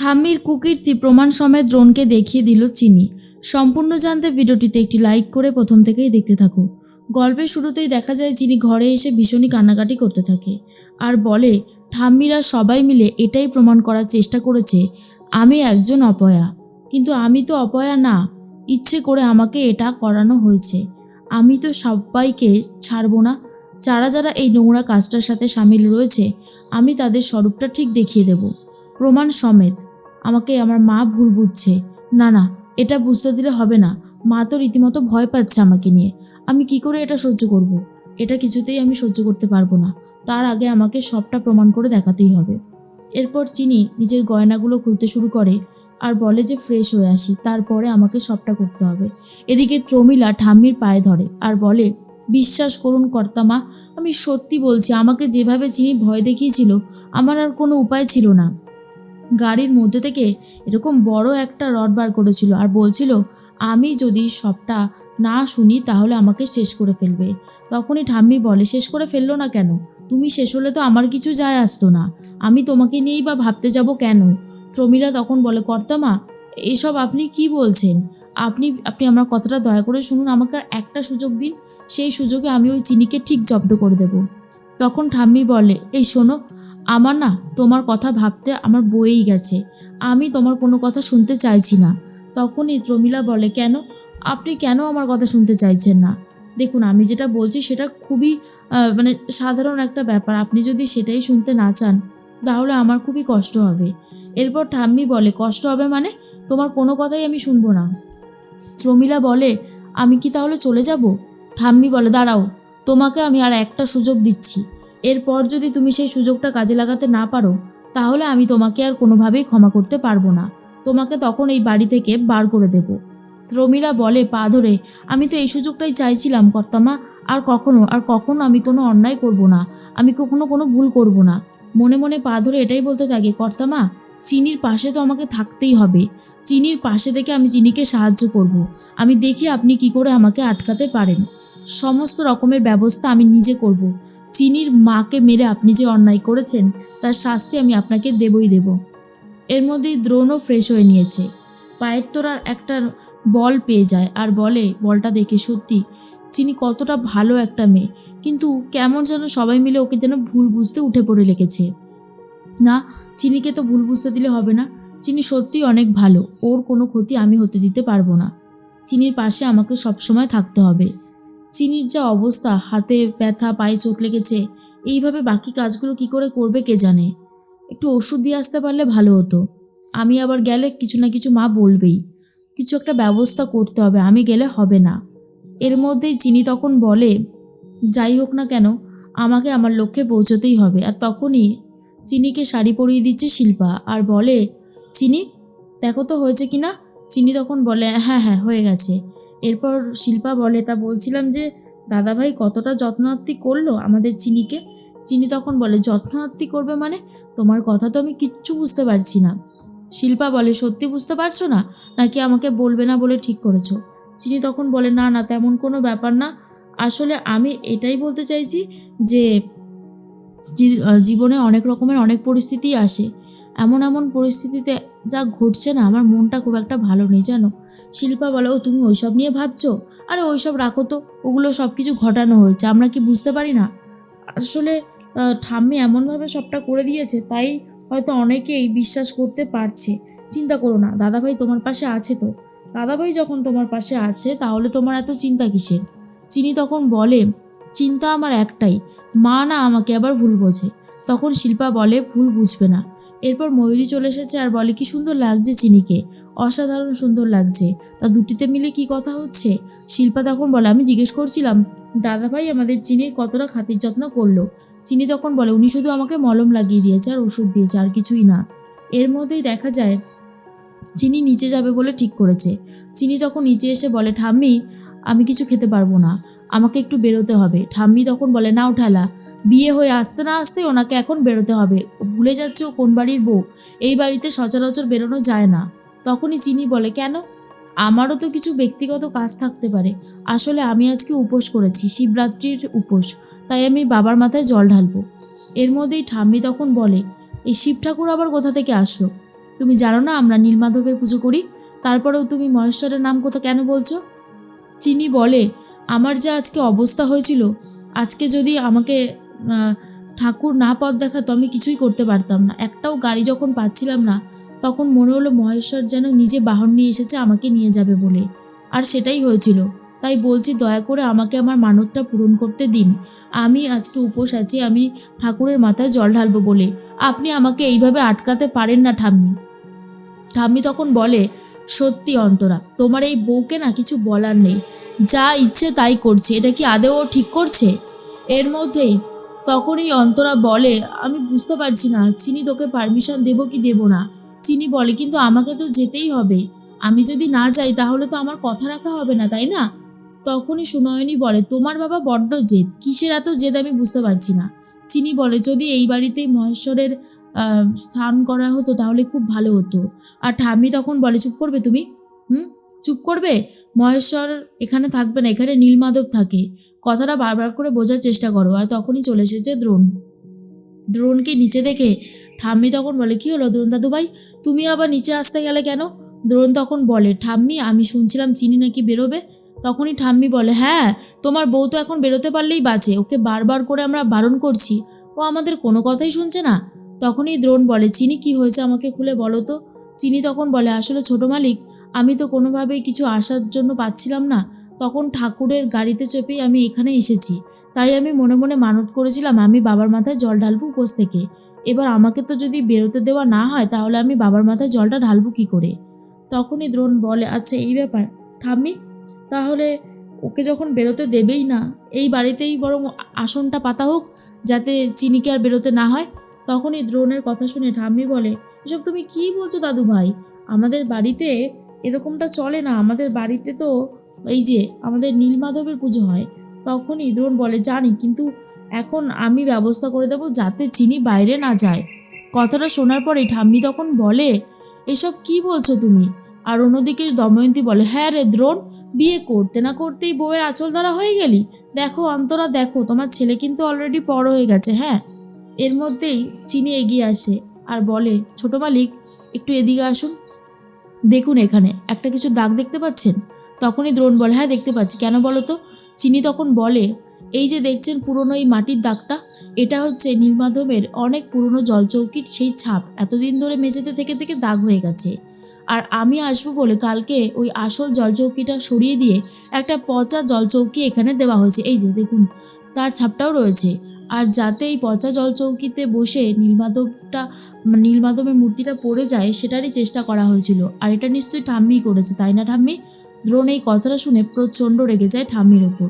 ঠাম্মির কুকীর্তি প্রমাণ সমেত দ্রোণকে দেখিয়ে দিল চিনি। সম্পূর্ণ জানতে ভিডিওটিতে একটি লাইক করে প্রথম থেকেই দেখতে থাকো। গল্পের শুরুতেই দেখা যায় চিনি ঘরে এসে ভীষণই কান্নাকাটি করতে থাকে আর বলে ঠাম্মিরা সবাই মিলে এটাই প্রমাণ করার চেষ্টা করেছে আমি একজন অপয়া, কিন্তু আমি তো অপয়া না, ইচ্ছে করে আমাকে এটা করানো হয়েছে। আমি তো সবাইকে ছাড়বো না, যারা যারা এই নোংরা কাজটার সাথে সামিল রয়েছে আমি তাদের স্বরূপটা ঠিক দেখিয়ে দেব, প্রমাণ সমেত। আমাকে আমার মা ভুল বুঝছে, না না এটা বুঝতে দিলে হবে না, মা তো রীতিমতো ভয় পাচ্ছে আমাকে নিয়ে, আমি কি করে এটা সহ্য করব? এটা কিছুতেই আমি সহ্য করতে পারবো না, তার আগে আমাকে সবটা প্রমাণ করে দেখাতেই হবে। এরপর চিনি নিজের গয়নাগুলো খুলতে শুরু করে আর বলে যে ফ্রেশ হয়ে আসি, তারপরে আমাকে সবটা করতে হবে। এদিকে প্রমীলা ঠাম্মির পায়ে ধরে আর বলে বিশ্বাস করুন কর্তামা, আমি সত্যি বলছি, আমাকে যেভাবে চিনি ভয় দেখিয়েছিল আমার আর কোনো উপায় ছিল না। গাড়ির মধ্যে থেকে এরকম বড় একটা রড বার করেছিল আর বলছিল আমি যদি সবটা না শুনি তাহলে আমাকে শেষ করে ফেলবে। তখনই ঠাম্মি বলে শেষ করে ফেললো না কেন? তুমি শেষ হলে তো আমার কিছু যায় আসতো না, আমি তোমাকে নিয়েই বা ভাবতে যাব কেন? প্রমীলা তখন বলে কর্তামা এইসব আপনি কি বলছেন? আপনি আপনি আমার কথাটা দয়া করে শুনুন, আমাকে আর একটা সুযোগ দিন, সেই সুযোগে আমি ওই চিনিকে ঠিক জব্দ করে দেব। তখন ঠাম্মি বলে এই শোনো, আমার না তোমার কথা ভাবতে আমার বয়েই গেছে, আমি তোমার কোনো কথা শুনতে চাইছি না। তখনই প্রমীলা বলে কেন, আপনি কেন আমার কথা শুনতে চাইছেন না? দেখুন আমি যেটা বলছি সেটা খুবই সাধারণ একটা ব্যাপার, আপনি যদি সেটাই শুনতে না চান তাহলে আমার খুবই কষ্ট হবে। এরপর ঠাম্মি বলে কষ্ট হবে মানে? তোমার কোনো কথাই আমি শুনবো না। প্রমীলা বলে আমি কি তাহলে চলে যাব? ঠাম্মি বলে দাঁড়াও, তোমাকে আমি আর একটা সুযোগ দিচ্ছি, এরপর যদি তুমি সেই সুযোগটা কাজে লাগাতে না পারো তাহলে আমি তোমাকে আর কোনোভাবেই ক্ষমা করতে পারবো না, তোমাকে তখন এই বাড়ি থেকে বার করে দেব। প্রমীলা বলে পা ধরে আমি তো এই সুযোগটাই চাইছিলাম কর্তামা, আর কখনো আমি কোনো অন্যায় করব না, আমি কখনো কোনো ভুল করব না। মনে মনে পা ধরে এটাই বলতে থাকে কর্তামা চিনির পাশে তো আমাকে থাকতেই হবে, চিনির পাশে থেকে আমি চিনিকে সাহায্য করব, আমি দেখি আপনি কি করে আমাকে আটকাতে পারেন, সমস্ত রকমের ব্যবস্থা আমি নিজে করব। চিনির মাকে মেরে আপনি যে অন্যায় করেছেন তার শাস্তি আমি আপনাকে দেবই দেব। এর মধ্যেই দ্রোণও ফ্রেশ হয়ে নিয়েছে, পায়ের তোরার একটা বল পেয়ে যায় আর বলে বলটা দেখে সত্যি চিনি কতটা ভালো একটা মেয়ে, কিন্তু কেমন যেন সবাই মিলে ওকে যেন ভুল বুঝতে উঠে পড়ে লেগেছে। না, চিনিকে তো ভুল বুঝতে দিলে হবে না, চিনি সত্যিই অনেক ভালো, ওর কোনো ক্ষতি আমি হতে দিতে পারবো না, চিনির পাশে আমাকে সবসময় থাকতে হবে। চিনির যা অবস্থা, হাতে ব্যথা, পায়ে চোট লেগেছে, এইভাবে বাকি কাজগুলো কি করে করবে কে জানে। একটু ওষুধ দিয়ে আসতে পারলে ভালো হতো, আমি আবার গেলে কিছু না কিছু মা বলবেই, কিছু একটা ব্যবস্থা করতে হবে, আমি গেলে হবে না। এর মধ্যেই চিনি তখন বলে যাই হোক না কেন আমাকে আমার লক্ষ্যে পৌঁছতেই হবে। আর তখনই চিনিকে শাড়ি পরিয়ে দিচ্ছে শিল্পা আর বলে চিনি দেখো তো হয়েছে কি না? চিনি তখন বলে হ্যাঁ হ্যাঁ হয়ে গেছে। এরপর শিল্পা বলে তা বলছিলাম যে দাদাভাই কতটা যত্নার্থী করলো আমাদের চিনিকে। চিনি তখন বলে যত্নার্থী করবে মানে? তোমার কথা তো আমি কিচ্ছু বুঝতে পারছি না। শিল্পা বলে সত্যি বুঝতে পারছো না, নাকি আমাকে বলবে না বলে ঠিক করেছো? চিনি তখন বলে না না তেমন কোনো ব্যাপার না, আসলে আমি এটাই বলতে চাইছি যে জীবনে অনেক রকমের অনেক পরিস্থিতি আসে, এমন এমন পরিস্থিতিতে যা ঘটছে না আমার মনটা খুব একটা ভালো নেই জানো। শিল্পা বলে ও তুমি ওইসব নিয়ে ভাবছো? আরে ওইসব রাখো তো, ওগুলো সব কিছু ঘটানো হয়েছে, আমরা কি বুঝতে পারি না? আসলে ঠাম্মি এমনভাবে সবটা করে দিয়েছে তাই হয়তো অনেকেই বিশ্বাস করতে পারছে। চিন্তা করো না, দাদাভাই তোমার পাশে আছে তো, দাদাভাই যখন তোমার পাশে আছে তাহলে তোমার এত চিন্তা কিসের? চিনি তখন বলে চিন্তা আমার একটাই, মা না আমাকে আবার ভুল বোঝে। তখন শিল্পা বলে ভুল বুঝবে না। এরপর ময়ূরী চলে এসেছে আর বলে কি সুন্দর লাগছে চিনিকে, অসাধারণ সুন্দর লাগছে, তা দুটিতে মিলে কি কথা হচ্ছে? শিল্পা তখন বলে আমি জিজ্ঞেস করছিলাম দাদাভাই আমাদের চিনির কতটা খাতির যত্ন করলো। চিনি তখন বলে উনি শুধু আমাকে মলম লাগিয়ে দিয়েছে আর ওষুধ দিয়েছে, আর কিছুই না। এর মধ্যেই দেখা যায় চিনি নিচে যাবে বলে ঠিক করেছে। চিনি তখন নিচে এসে বলে ঠাম্মি আমি কিছু খেতে পারবো না, আমাকে একটু বেরোতে হবে। ঠাম্মি তখন বলে না ঠেলা, বিয়ে হয়ে আসতে না আসতে ওনাকে এখন বেরোতে হবে, ও ভুলে যাচ্ছে ও কোন বাড়ির বউ, এই বাড়িতে সচরাচর বেরোনো যায় না। তখনই চিনি বলে কেন? আমারও তো কিছু ব্যক্তিগত কাজ থাকতে পারে, আসলে আমি আজকে উপোস করেছি, শিবরাত্রির উপোস, তাই আমি বাবার মাথায় জল ঢালবো। এর মধ্যেই ঠাম্মি তখন বলে এই শিব ঠাকুর আবার কোথা থেকে আসলো? তুমি জানো না আমরা নীলমাধবের পুজো করি, তারপরেও তুমি মহেশ্বরের নাম কোথা কেন বলছো? চিনি বলে, আমার যা আজকে অবস্থা হয়েছিল, আজকে যদি আমাকে ঠাকুর না পথ দেখাতো আমি কিছুই করতে পারতাম না। একটাও গাড়ি যখন পাচ্ছিলাম না, তখন মনে হলো মহেশ্বর যেন নিজে বাহন নিয়ে এসেছে আমাকে নিয়ে যাবে বলে, আর সেটাই হয়েছিল। তাই বলছি দয়া করে আমাকে আমার মানতটা পূরণ করতে দিন। আমি আজকে উপোস আছি, আমি ঠাকুরের মাথায় জল ঢালবো বলে। আপনি আমাকে এইভাবে আটকাতে পারেন না ঠাম্মি। ঠাম্মি তখন বলে, সত্যি অন্তরা, তোমার এই বউকে না কিছু বলার নেই, যা ইচ্ছে তাই করছে, এটা কি আদেও ও ঠিক করছে? এর মধ্যেই তখনই অন্তরা বলে, আমি বুঝতে পারছি না চিনি, তোকে পারমিশন দেবো কি দেবো না। চিনি বলে, কিন্তু আমাকে তো যেতেই হবে, আমি যদি না যাই তাহলে তো আমার কথা রাখা হবে না, তাই না? তখনই সুনয়নী বলে, তোমার বাবা বড্ড জেদ, কিসের এত জেদ আমি বুঝতে পারছি না। চিনি বলে, যদি এই বাড়িতেই মহেশ্বরের স্থান করা হতো তাহলে খুব ভালো হতো। আর ঠাম্মি তখন বলে, চুপ করবে তুমি? চুপ করবে? মহেশ্বর এখানে থাকবে না, এখানে নীলমাধব থাকে, কথাটা বারবার করে বোঝার চেষ্টা করো। আর তখনই চলে এসেছে দ্রোণ। দ্রোণকে নিচে দেখে ঠাম্মি তখন বলে, কি হলো দ্রোণ দাদু ভাই, তুমি আবার নিচে আসতে গেলে কেন? দ্রোণ তখন বলে, ঠাম্মি আমি শুনছিলাম চিনি নাকি বেরোবে। তখনই ঠাম্মি বলে, হ্যাঁ, তোমার বউ তো এখন বেরোতে পারলেই বাঁচে, ওকে বারবার করে আমরা বারণ করছি, ও আমাদের কোনো কথাই শুনছে না। তখনই দ্রোণ বলে, চিনি কি হয়েছে আমাকে খুলে বলো তো। চিনি তখন বলে, আসলে ছোট মালিক, আমি তো কোনোভাবেই কিছু আসার জন্য পাচ্ছিলাম না, তখন ঠাকুরের গাড়িতে চেপেই আমি এখানে এসেছি, তাই আমি মনে মনে মানত করেছিলাম আমি বাবার মাথায় জল ঢালবো উপোস থেকে। এবার আমাকে তো যদি বেরোতে দেওয়া না হয় তাহলে আমি বাবার মাথায় জলটা ঢালবো কী করে? তখনই দ্রোণ বলে, আচ্ছা এই ব্যাপার ঠাম্মি, তাহলে ওকে যখন বেরোতে দেবেই না, এই বাড়িতেই বরং আসনটা পাতা হোক, যাতে চিনিকে আর বেরোতে না হয়। তখনই দ্রোণের কথা শুনে ঠাম্মি বলে, এসব তুমি কী বলছো দাদু ভাই, আমাদের বাড়িতে এরকমটা চলে না, আমাদের বাড়িতে তো এই যে আমাদের নীলমাধবের পুজো হয়। তখনই দ্রোণ বলে, জানি, কিন্তু এখন আমি ব্যবস্থা করে দেবো যাতে চিনি বাইরে না যায়। কথাটা শোনার পরেই ঠাম্মি তখন বলে, এসব কি বলছো তুমি? আর অন্যদিকে দময়ন্তী বলে, হ্যাঁ রে দ্রোণ, বিয়ে করতে না করতেই বউয়ের আঁচল ধরা হয়ে গেলি। দেখো অন্তরা, দেখো তোমার ছেলে কিন্তু অলরেডি বড় হয়ে গেছে। হ্যাঁ। এর মধ্যেই চিনি এগিয়ে আসে আর বলে, ছোট মালিক একটু এদিকে আসুন, দেখুন এখানে একটা কিছু দাগ দেখতে পাচ্ছেন? তখনই দ্রোণ বলে, হ্যাঁ দেখতে পাচ্ছি, কেন বলো তো? চিনি তখন বলে, এই যে দেখছেন পুরনো এই মাটির দাগটা, এটা হচ্ছে নীলমাধবের অনেক পুরনো জলচৌকির সেই ছাপ, এতদিন ধরে মেঝেতে থেকে থেকে দাগ হয়ে গেছে। আর আমি আসবো বলে কালকে ওই আসল জলচৌকিটা সরিয়ে দিয়ে একটা পচা জলচৌকি এখানে দেওয়া হয়েছে, এই যে দেখুন তার ছাপটাও রয়েছে। আর যাতে এই পচা জলচৌকিতে বসে নীলমাধবের মূর্তিটা পড়ে যায় সেটারই চেষ্টা করা হয়েছিল। আর এটা নিশ্চয়ই ঠাম্মিই করেছে, তাই না ঠাম্মি? দ্রোণ এই কথাটা শুনে প্রচণ্ড রেগে যায় ঠাম্মির ওপর।